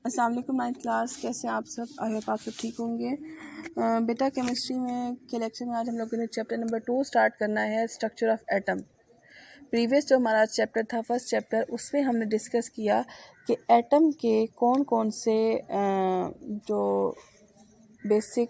अस्सलाम वालेकुम ninth class, कैसे हैं आप सब? आई होप आप सब ठीक होंगे। बेटा केमिस्ट्री में के लेक्चर में आज हम लोगों ने चैप्टर नंबर 2 स्टार्ट करना है, स्ट्रक्चर ऑफ एटम। प्रीवियस जो हमारा चैप्टर था, फर्स्ट चैप्टर, उसमें हमने डिस्कस किया कि एटम के कौन कौन से जो बेसिक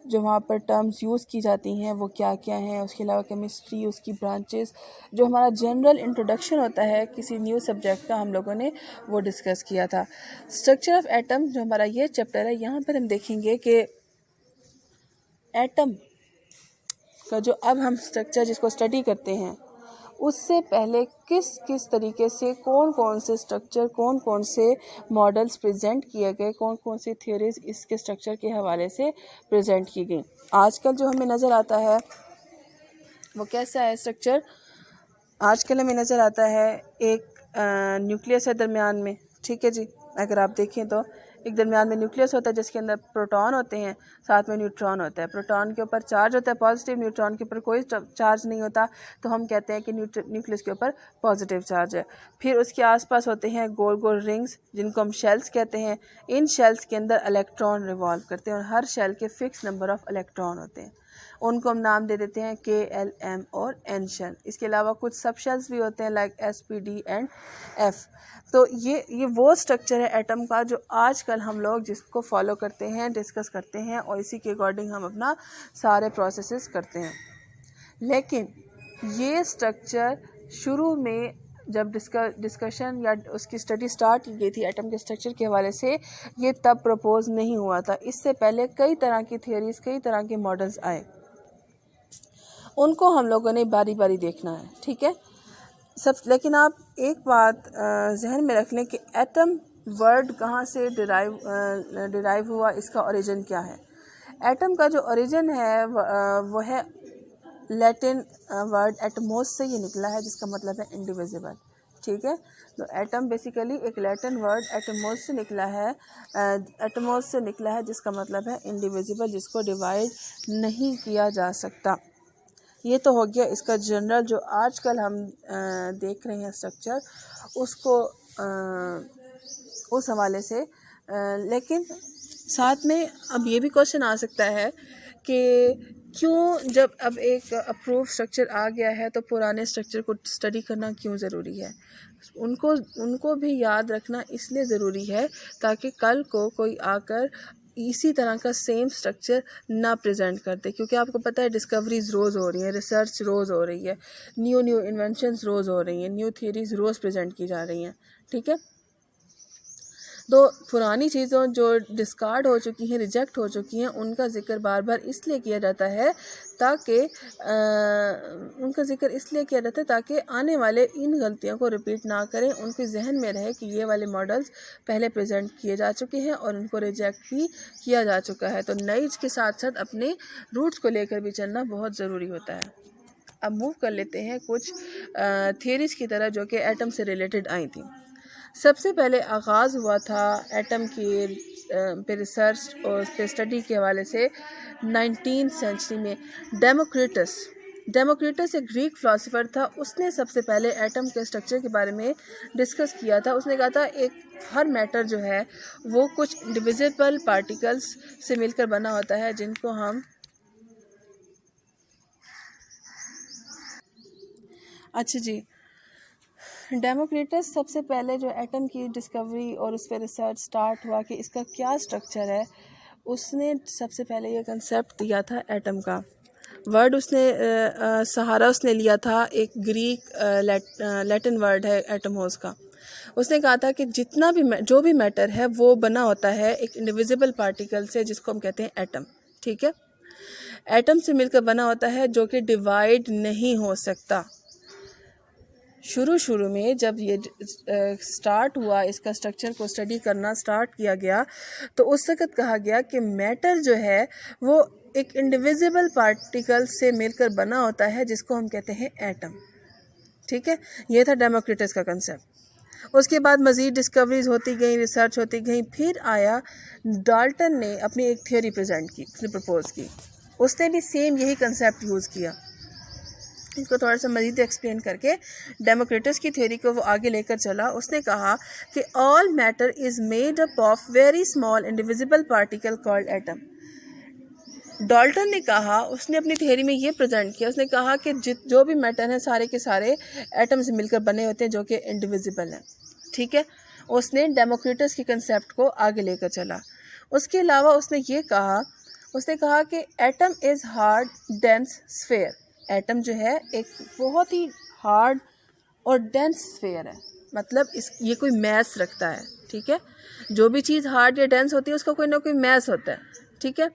जो वहाँ पर टर्म्स यूज़ की जाती हैं वो क्या क्या हैं। उसके अलावा केमिस्ट्री, उसकी ब्रांचेस, जो हमारा जनरल इंट्रोडक्शन होता है किसी न्यू सब्जेक्ट का, हम लोगों ने वो डिस्कस किया था। स्ट्रक्चर ऑफ एटम जो हमारा ये चैप्टर है, यहाँ पर हम देखेंगे कि एटम का जो अब हम स्ट्रक्चर जिसको स्टडी करते हैं, उससे पहले किस किस तरीके से कौन कौन से स्ट्रक्चर, कौन कौन से मॉडल्स प्रेजेंट किए गए, कौन कौन सी थ्योरीज इसके स्ट्रक्चर के हवाले से प्रेजेंट की गई। आजकल जो हमें नज़र आता है वो कैसा है स्ट्रक्चर? आजकल हमें नज़र आता है एक न्यूक्लियस है दरमियान में, ठीक है जी। अगर आप देखें तो एक दरमियान में न्यूक्लियस होता है जिसके अंदर प्रोटॉन होते हैं, साथ में न्यूट्रॉन होता है। प्रोटॉन के ऊपर चार्ज होता है पॉजिटिव, न्यूट्रॉन के ऊपर कोई चार्ज नहीं होता, तो हम कहते हैं कि न्यूक्लियस के ऊपर पॉजिटिव चार्ज है। फिर उसके आसपास होते हैं गोल गोल रिंग्स जिनको हम शेल्स कहते हैं। इन शेल्स के अंदर इलेक्ट्रॉन रिवॉल्व करते हैं और हर शेल के फिक्स नंबर ऑफ इलेक्ट्रॉन होते हैं। उनको हम नाम दे देते हैं के, एल, एम और एन शेल। इसके अलावा कुछ सब शेल्स भी होते हैं like S, P, D and F. तो ये वो स्ट्रक्चर है एटम का जो आजकल हम लोग जिसको फॉलो करते हैं, डिस्कस करते हैं और इसी के अकॉर्डिंग हम अपना सारे प्रोसेसेस करते हैं। लेकिन ये स्ट्रक्चर शुरू में जब डिस्कशन या उसकी स्टडी स्टार्ट की गई थी एटम के स्ट्रक्चर के हवाले से, ये तब प्रपोज नहीं हुआ था। इससे पहले कई तरह की थियोरीज, कई तरह के मॉडल्स आए, उनको हम लोगों ने बारी बारी देखना है, ठीक है सब। लेकिन आप एक बात जहन में रख लें कि एटम वर्ड कहाँ से डिराइव हुआ, इसका ओरिजिन क्या है। एटम का जो ओरिजिन है वो है लैटिन वर्ड एटमोस से ये निकला है, जिसका मतलब है इंडिविजिबल, ठीक है। तो एटम बेसिकली एक लैटिन वर्ड एटमोस से निकला है, जिसका मतलब है इंडिविजिबल, जिसको डिवाइड नहीं किया जा सकता। ये तो हो गया इसका जनरल जो आजकल हम देख रहे हैं स्ट्रक्चर, उसको उस हवाले से। लेकिन साथ में अब ये भी क्वेश्चन आ सकता है कि क्यों, जब अब एक अप्रूव स्ट्रक्चर आ गया है तो पुराने स्ट्रक्चर को स्टडी करना क्यों ज़रूरी है? उनको भी याद रखना इसलिए ज़रूरी है ताकि कल को कोई आकर इसी तरह का सेम स्ट्रक्चर ना प्रेजेंट करते। क्योंकि आपको पता है डिस्कवरीज रोज़ हो रही हैं, रिसर्च रोज़ हो रही है, न्यू इन्वेंशंस रोज़ हो रही हैं, न्यू थियरीज रोज़ प्रेजेंट की जा रही हैं, ठीक है। तो पुरानी चीज़ों जो डिस्कार्ड हो चुकी हैं, रिजेक्ट हो चुकी हैं, उनका ज़िक्र बार बार इसलिए किया जाता है ताकि आने वाले इन गलतियों को रिपीट ना करें, उनके जहन में रहे कि ये वाले मॉडल्स पहले प्रेजेंट किए जा चुके हैं और उनको रिजेक्ट भी किया जा चुका है। तो नई के साथ साथ अपने रूट्स को लेकर भी चलना बहुत ज़रूरी होता है। अब मूव कर लेते हैं कुछ थियरीज़ की तरह जो कि एटम से रिलेटेड आई थी। सबसे पहले आगाज़ हुआ था एटम की पे रिसर्च और पे स्टडी के हवाले से 19th सेंचुरी में। डेमोक्रिटस एक ग्रीक फ़िलासफ़र था। उसने सबसे पहले एटम के स्ट्रक्चर के बारे में डिस्कस किया था। उसने कहा था हर मैटर जो है वो कुछ डिविजिबल पार्टिकल्स से मिलकर बना होता है, जिनको हम अच्छा जी। डेमोक्रिटस सबसे पहले जो एटम की डिस्कवरी और उस पर रिसर्च स्टार्ट हुआ कि इसका क्या स्ट्रक्चर है, उसने सबसे पहले ये कंसेप्ट दिया था एटम का। वर्ड उसने सहारा उसने लिया था एक ग्रीक लैटिन वर्ड है एटमोस का। उसने कहा था कि जितना भी जो भी मैटर है वो बना होता है एक इंडिविजिबल पार्टिकल से, जिसको हम कहते हैं एटम, ठीक है। एटम से मिलकर बना होता है जो कि डिवाइड नहीं हो सकता। शुरू में जब ये स्टार्ट हुआ, इसका स्ट्रक्चर को स्टडी करना स्टार्ट किया गया, तो उस वक्त कहा गया कि मैटर जो है वो एक इंडिविजिबल पार्टिकल से मिलकर बना होता है, जिसको हम कहते हैं एटम, ठीक है। ये था डेमोक्रिटस का कंसेप्ट। उसके बाद मज़ीद डिस्कवरीज होती गई, रिसर्च होती गई। फिर आया डाल्टन ने अपनी एक थियोरी प्रेजेंट की, उसने प्रपोज की। उसने भी सेम यही कंसेप्ट यूज़ किया। इसको थोड़ा सा मज़ीद एक्सप्लेन करके डेमोक्रिटस की थ्योरी को वो आगे लेकर चला। उसने कहा कि all matter is made up of very small indivisible particle called atom. Dalton ने कहा, उसने अपनी थ्योरी में ये प्रेजेंट किया, उसने कहा कि जो भी मैटर हैं सारे के सारे एटम से मिलकर बने होते हैं जो कि इंडिविजिबल हैं, ठीक है। उसने डेमोक्रिटस की कंसेप्ट को आगे लेकर चला। उसके अलावा उसने कहा कि atom is hard dense sphere. Atom जो है एक बहुत ही हार्ड और डेंस स्फेयर है, मतलब ये कोई मैस रखता है, ठीक है। जो भी चीज़ हार्ड या डेंस होती है उसका कोई ना कोई मैस होता है, ठीक है।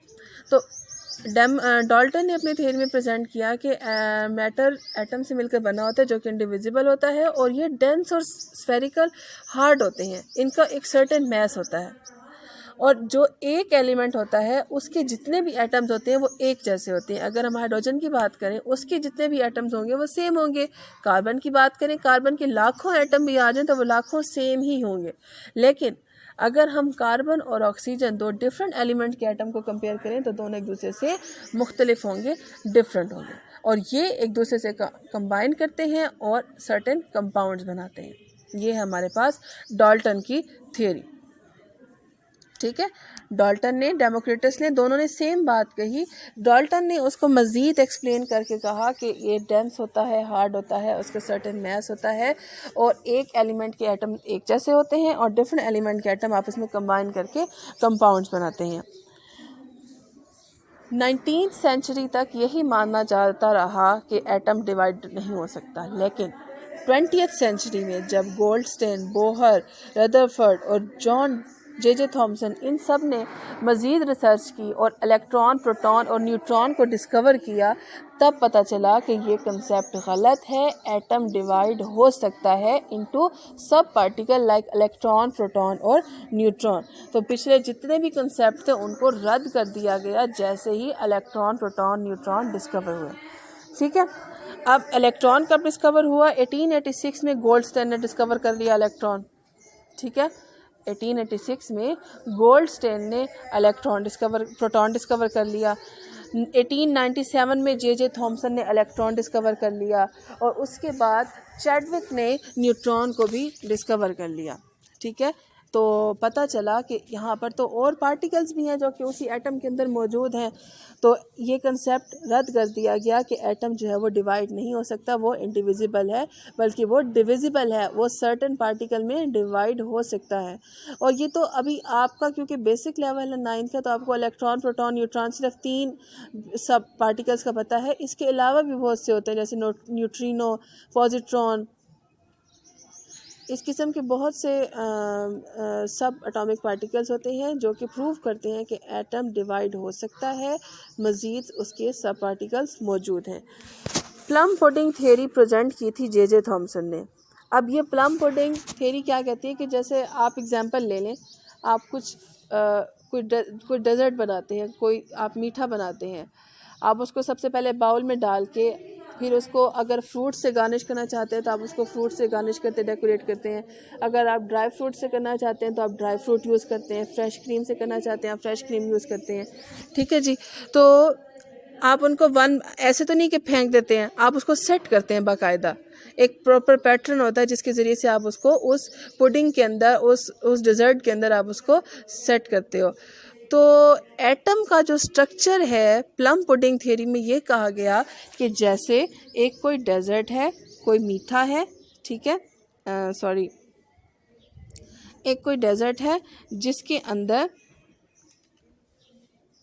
तो डाल्टन ने अपनी थ्योरी में प्रेजेंट किया कि मैटर एटम से मिलकर बना होता है जो कि इंडिविजिबल होता है, और ये डेंस और स्फेरिकल हार्ड होते हैं, इनका एक सर्टेन मैस होता है, और जो एक एलिमेंट होता है उसके जितने भी एटम्स होते हैं वो एक जैसे होते हैं। अगर हम हाइड्रोजन की बात करें, उसके जितने भी एटम्स होंगे वो सेम होंगे। कार्बन की बात करें, कार्बन के लाखों एटम भी आ जाएं तो वो लाखों सेम ही होंगे। लेकिन अगर हम कार्बन और ऑक्सीजन, दो डिफरेंट एलिमेंट के एटम को कंपेयर करें तो दोनों एक दूसरे से मुख्तलिफ होंगे, डिफरेंट होंगे, और ये एक दूसरे से कंबाइन करते हैं और सर्टेन कंपाउंड्स बनाते हैं। ये है हमारे पास डाल्टन की थ्योरी, ठीक है। डाल्टन ने, डेमोक्रिटस ने, दोनों ने सेम बात कही। डाल्टन ने उसको मज़ीद एक्सप्लेन करके कहा कि ये डेंस होता है, हार्ड होता है, उसका सर्टेन मैस होता है, और एक एलिमेंट के एटम एक जैसे होते हैं और डिफरेंट एलिमेंट के एटम आपस में कंबाइन करके कंपाउंड्स बनाते हैं। 19th सेंचुरी तक यही मानना जाता रहा कि एटम डिवाइड नहीं हो सकता, लेकिन 20th सेंचुरी में जब गोल्डस्टेन, बोहर, रदरफोर्ड और जॉन जे थॉमसन, इन सब ने मज़ीद रिसर्च की और इलेक्ट्रॉन, प्रोटॉन और न्यूट्रॉन को डिस्कवर किया, तब पता चला कि ये कंसेप्ट गलत है। एटम डिवाइड हो सकता है इनटू सब पार्टिकल लाइक इलेक्ट्रॉन, प्रोटॉन और न्यूट्रॉन। तो पिछले जितने भी कंसेप्ट थे उनको रद्द कर दिया गया जैसे ही इलेक्ट्रॉन, प्रोटॉन, न्यूट्रॉन डिस्कवर हुए, ठीक है। अब इलेक्ट्रॉन कब डिस्कवर हुआ? 1886 में गोल्डस्टेन ने डिस्कवर कर लिया इलेक्ट्रॉन, ठीक है। 1886 में गोल्डस्टेन ने प्रोटॉन डिस्कवर कर लिया। 1897 में जे थॉमसन ने इलेक्ट्रॉन डिस्कवर कर लिया, और उसके बाद चैडविक ने न्यूट्रॉन को भी डिस्कवर कर लिया, ठीक है। तो पता चला कि यहाँ पर तो और पार्टिकल्स भी हैं जो कि उसी एटम के अंदर मौजूद हैं। तो ये कंसेप्ट रद्द कर दिया गया कि एटम जो है वो डिवाइड नहीं हो सकता, वो इंडिविजिबल है, बल्कि वो डिविजिबल है, वो सर्टेन पार्टिकल में डिवाइड हो सकता है। और ये तो अभी आपका क्योंकि बेसिक लेवल है 9th का, तो आपको इलेक्ट्रॉन, प्रोटॉन, न्यूट्रॉन सिर्फ 3 सब पार्टिकल्स का पता है। इसके अलावा भी बहुत से होते हैं जैसे न्यूट्रिनो, पॉजिट्रॉन, इस किस्म के बहुत से सब एटॉमिक पार्टिकल्स होते हैं जो कि प्रूव करते हैं कि एटम डिवाइड हो सकता है, मज़ीद उसके सब पार्टिकल्स मौजूद हैं। प्लम पुडिंग थ्योरी प्रेजेंट की थी जे थॉमसन ने। अब ये प्लम पुडिंग थ्योरी क्या कहती है कि जैसे आप एग्जांपल ले लें, आप कोई डेजर्ट बनाते हैं, कोई आप मीठा बनाते हैं, आप उसको सबसे पहले बाउल में डाल के फिर उसको अगर फ्रूट से गार्निश करना चाहते हैं तो आप उसको फ्रूट से गार्निश करते, डेकोरेट करते हैं। अगर आप ड्राई फ्रूट से करना चाहते हैं तो आप ड्राई फ्रूट यूज़ करते हैं। फ्रेश क्रीम से करना चाहते हैं आप फ्रेश क्रीम यूज़ करते हैं, ठीक है जी। तो आप उनको ऐसे तो नहीं कि फेंक देते हैं, आप उसको सेट करते हैं बाकायदा। एक प्रॉपर पैटर्न होता है जिसके ज़रिए से आप उसको उस पुडिंग के अंदर, उस डिज़र्ट के अंदर आप उसको सेट करते हो। तो एटम का जो स्ट्रक्चर है प्लम पुडिंग थ्योरी में ये कहा गया कि जैसे एक कोई डेजर्ट है, कोई मीठा है, ठीक है, एक कोई डेजर्ट है जिसके अंदर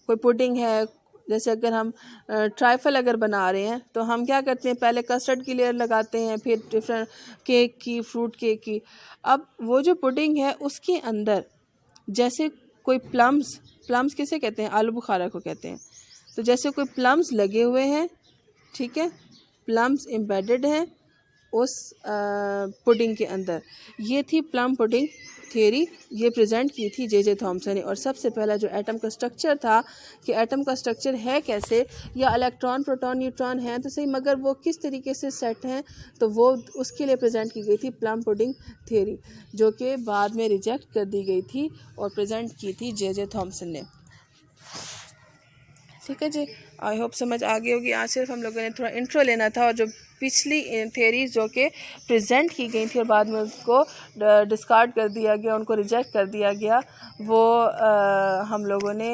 कोई पुडिंग है। जैसे अगर हम ट्राइफल अगर बना रहे हैं तो हम क्या करते हैं, पहले कस्टर्ड की लेयर लगाते हैं, फिर डिफरेंट केक की, फ्रूट केक की। अब वो जो पुडिंग है उसके अंदर जैसे कोई प्लम्स किसे कहते हैं? आलू बुखारा को कहते हैं। तो जैसे कोई प्लम्स लगे हुए हैं, ठीक है, प्लम्स एम्बेडेड हैं उस पुडिंग के अंदर। ये थी प्लम पुडिंग थ्योरी, ये प्रेजेंट की थी जे थॉमसन ने। और सबसे पहला जो एटम का स्ट्रक्चर था कि एटम का स्ट्रक्चर है कैसे, या इलेक्ट्रॉन, प्रोटॉन, न्यूट्रॉन हैं तो सही, मगर वो किस तरीके से सेट हैं, तो वो उसके लिए प्रेजेंट की गई थी प्लम पुडिंग थ्योरी, जो कि बाद में रिजेक्ट कर दी गई थी और प्रेजेंट की थी जे थॉमसन ने। ठीक है जी, आई होप समझ आ गई होगी। आज सिर्फ हम लोगों ने थोड़ा इंट्रो लेना था, और जो पिछली थेरीज जो कि प्रेजेंट की गई थी और बाद में उसको डिस्कार्ड कर दिया गया, उनको रिजेक्ट कर दिया गया, वो हम लोगों ने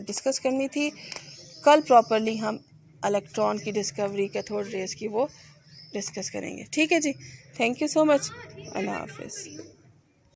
डिस्कस करनी थी। कल प्रॉपरली हम इलेक्ट्रॉन की डिस्कवरी, कैथोड रेस की, वो डिस्कस करेंगे। ठीक है जी, थैंक यू सो मच, अल्लाह हाफिज़।